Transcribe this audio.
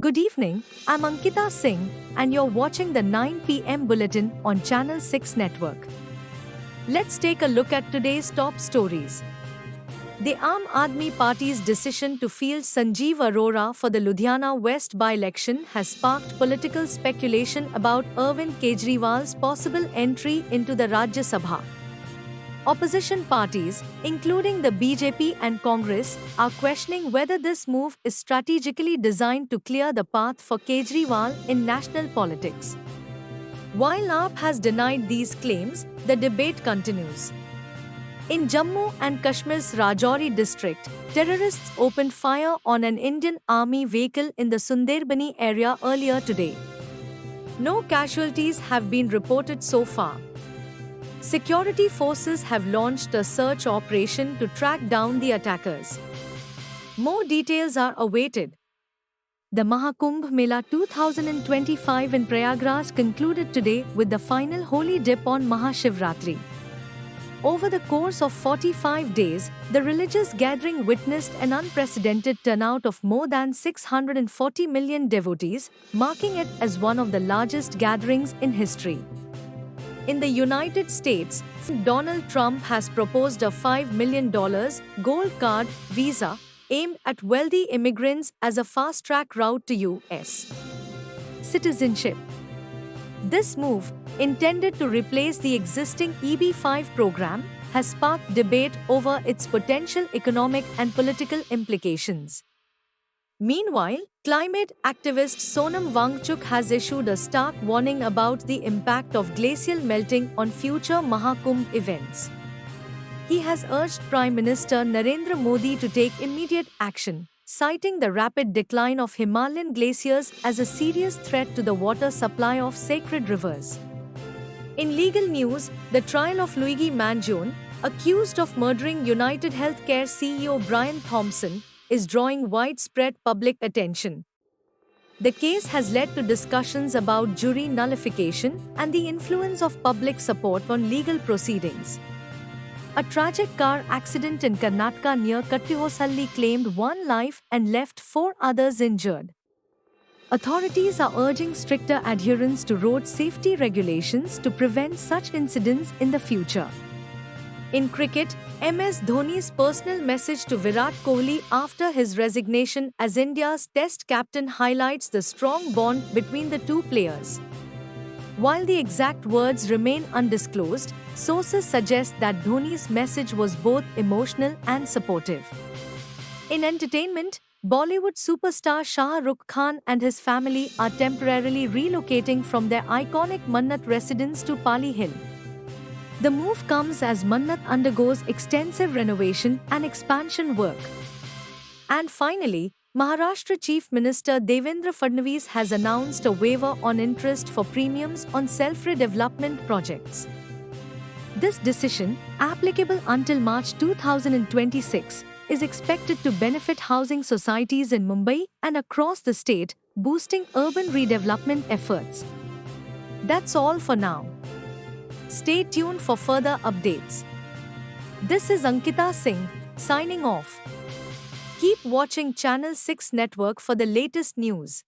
Good evening, I'm Ankita Singh, and you're watching the 9 p.m. bulletin on Channel 6 Network. Let's take a look at today's top stories. The Aam Aadmi Party's decision to field Sanjeev Arora for the Ludhiana West by-election has sparked political speculation about Arvind Kejriwal's possible entry into the Rajya Sabha. Opposition parties, including the BJP and Congress, are questioning whether this move is strategically designed to clear the path for Kejriwal in national politics. While AAP has denied these claims, the debate continues. In Jammu and Kashmir's Rajouri district, terrorists opened fire on an Indian Army vehicle in the Sundarbani area earlier today. No casualties have been reported so far. Security forces have launched a search operation to track down the attackers. More details are awaited. The Mahakumbh Mela 2025 in Prayagraj concluded today with the final holy dip on Mahashivratri. Over the course of 45 days, the religious gathering witnessed an unprecedented turnout of more than 640 million devotees, marking it as one of the largest gatherings in history. In the United States, Donald Trump has proposed a $5 million gold card visa aimed at wealthy immigrants as a fast-track route to U.S. citizenship. This move, intended to replace the existing EB-5 program, has sparked debate over its potential economic and political implications. Meanwhile, climate activist Sonam Wangchuk has issued a stark warning about the impact of glacial melting on future Mahakumbh events. He has urged Prime Minister Narendra Modi to take immediate action, citing the rapid decline of Himalayan glaciers as a serious threat to the water supply of sacred rivers. In legal news, the trial of Luigi Mangione, accused of murdering United Healthcare CEO Brian Thompson, is drawing widespread public attention. The case has led to discussions about jury nullification and the influence of public support on legal proceedings. A tragic car accident in Karnataka near Kattihosalli claimed one life and left 4 others injured. Authorities are urging stricter adherence to road safety regulations to prevent such incidents in the future. In cricket, MS Dhoni's personal message to Virat Kohli after his resignation as India's Test captain highlights the strong bond between the two players. While the exact words remain undisclosed, sources suggest that Dhoni's message was both emotional and supportive. In entertainment, Bollywood superstar Shah Rukh Khan and his family are temporarily relocating from their iconic Mannat residence to Pali Hill. The move comes as Mannat undergoes extensive renovation and expansion work. And finally, Maharashtra Chief Minister Devendra Fadnavis has announced a waiver on interest for premiums on self-redevelopment projects. This decision, applicable until March 2026, is expected to benefit housing societies in Mumbai and across the state, boosting urban redevelopment efforts. That's all for now. Stay tuned for further updates. This is Ankita Singh, signing off. Keep watching Channel 6 Network for the latest news.